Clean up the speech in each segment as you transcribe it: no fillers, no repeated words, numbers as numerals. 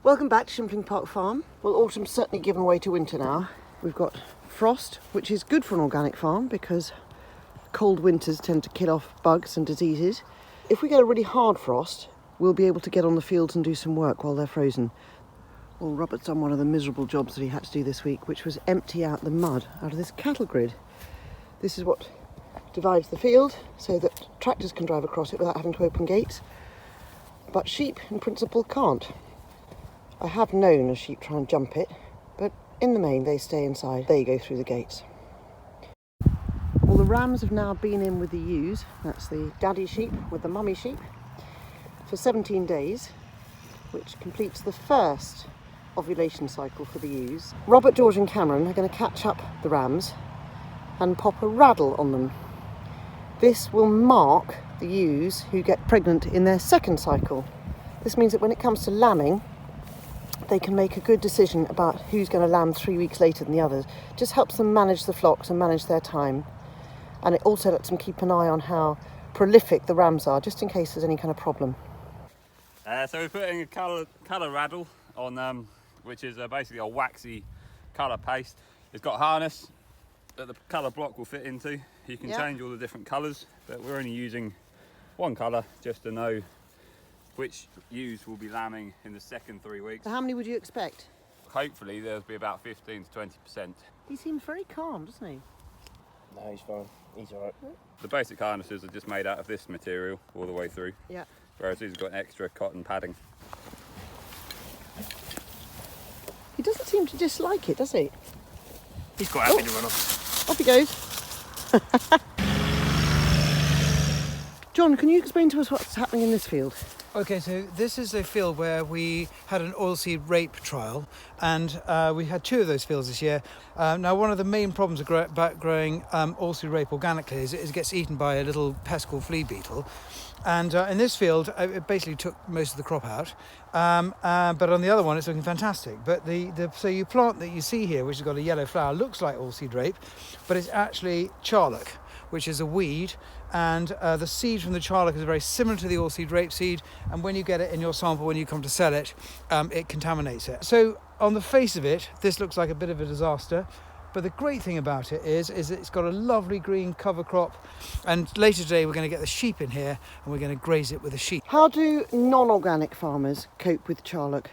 Welcome back to Shimpling Park Farm. Well, autumn's certainly given way to winter now. We've got frost, which is good for an organic farm because cold winters tend to kill off bugs and diseases. If we get a really hard frost, we'll be able to get on the fields and do some work while they're frozen. Well, Robert's done one of the miserable jobs that he had to do this week, which was empty out the mud out of this cattle grid. This is what divides the field so that tractors can drive across it without having to open gates, but sheep in principle can't. I have known a sheep try and jump it, but in the main they stay inside. They go through the gates. Well, the rams have now been in with the ewes, that's the daddy sheep with the mummy sheep, for 17 days, which completes the first ovulation cycle for the ewes. Robert, George and Cameron are going to catch up the rams and pop a raddle on them. This will mark the ewes who get pregnant in their second cycle. This means that when it comes to lambing, they can make a good decision about who's going to lamb 3 weeks later than the others. Just helps them manage the flocks and manage their time. And it also lets them keep an eye on how prolific the rams are, just in case there's any kind of problem. So we're putting a colour raddle on, which is basically a waxy colour paste. It's got a harness that the colour block will fit into. You can change all the different colours, but we're only using one colour just to know which ewes will be lambing in the second 3 weeks. So how many would you expect? Hopefully there'll be about 15 to 20%. He seems very calm, doesn't he? No, he's fine. He's alright. The basic harnesses are just made out of this material all the way through. Yeah. Whereas these have got extra cotton padding. He doesn't seem to dislike it, does he? He's quite happy to run off. Off he goes. John, can you explain to us what's happening in this field? Okay, so this is a field where we had an oilseed rape trial, and we had 2 of those fields this year. Now, one of the main problems about growing oilseed rape organically is it gets eaten by a little pest called flea beetle. And in this field, it basically took most of the crop out. But on the other one, it's looking fantastic. But so your plant that you see here, which has got a yellow flower, looks like oilseed rape, but it's actually charlock, which is a weed. And the seed from the charlock is very similar to the oilseed rape seed, and when you get it in your sample, when you come to sell it, it contaminates it. So on the face of it, this looks like a bit of a disaster, but the great thing about it is it's got a lovely green cover crop, and later today we're going to get the sheep in here and we're going to graze it with the sheep. How do non-organic farmers cope with charlock?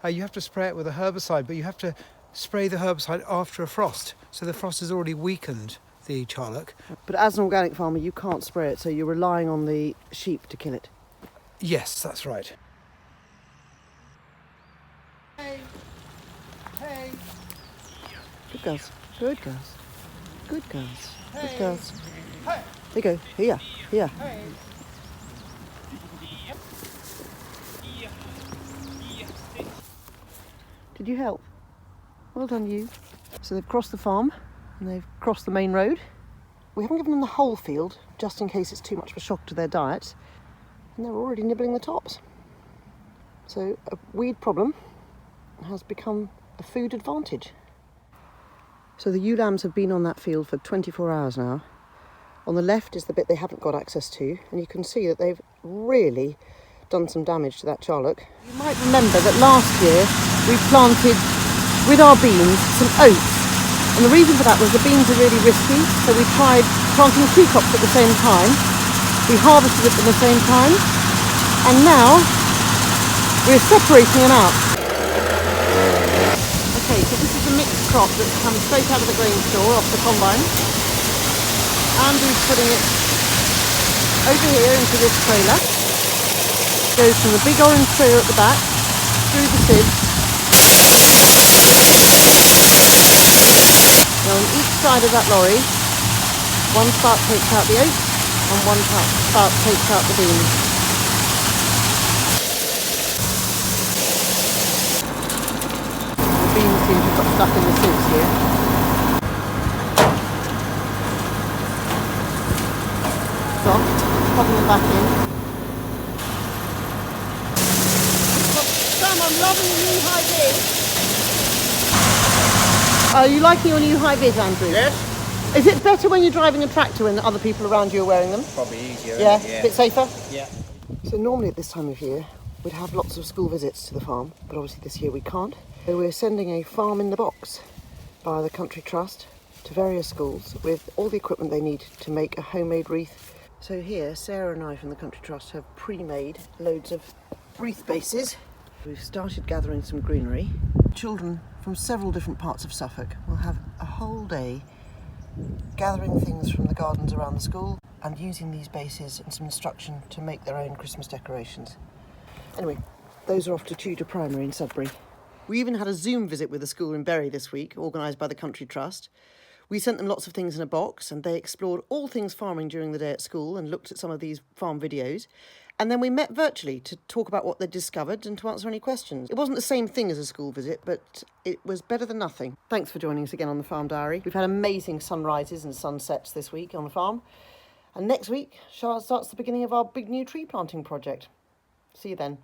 You have to spray it with a herbicide, but you have to spray the herbicide after a frost, so the frost has already weakened the charlock. But as an organic farmer, you can't spray it, so you're relying on the sheep to kill it. Yes, that's right. Hey. Hey. Good girls. Good girls. Good girls. Hey. Good girls. Hey. There you go. Here. Here. Hey. Did you help? Well done, you. So they've crossed the farm and they've crossed the main road. We haven't given them the whole field, just in case it's too much of a shock to their diet. And they're already nibbling the tops. So a weed problem has become a food advantage. So the ewe lambs have been on that field for 24 hours now. On the left is the bit they haven't got access to, and you can see that they've really done some damage to that charlock. You might remember that last year we planted, with our beans, some oats. And the reason for that was the beans are really risky, so we tried planting 2 crops at the same time. We harvested it at the same time, and now we're separating them out. Okay, so this is a mixed crop that's come straight out of the grain store off the combine. Andrew's putting it over here into this trailer. Goes from the big orange trailer at the back, through the sieve. Now on each side of that lorry, one part takes out the oats and one part takes out the beans. The beans seem to have got stuck in the sieves here. Soft, popping them back in. Sam, I'm loving the new high vis. Are you liking your new high vis, Andrew? Yes. Is it better when you're driving a tractor when other people around you are wearing them? Probably easier. Yeah, isn't it? a bit safer? Yeah. So normally at this time of year, we'd have lots of school visits to the farm, but obviously this year we can't. So we're sending a farm in the box by the Country Trust to various schools with all the equipment they need to make a homemade wreath. So here, Sarah and I from the Country Trust have pre-made loads of wreath bases. We've started gathering some greenery. Children from several different parts of Suffolk will have a whole day gathering things from the gardens around the school and using these bases and some instruction to make their own Christmas decorations. Anyway, those are off to Tudor Primary in Sudbury. We even had a Zoom visit with the school in Bury this week, organised by the Country Trust. We sent them lots of things in a box and they explored all things farming during the day at school and looked at some of these farm videos. And then we met virtually to talk about what they'd discovered and to answer any questions. It wasn't the same thing as a school visit, but it was better than nothing. Thanks for joining us again on the Farm Diary. We've had amazing sunrises and sunsets this week on the farm. And next week, Charlotte starts the beginning of our big new tree planting project. See you then.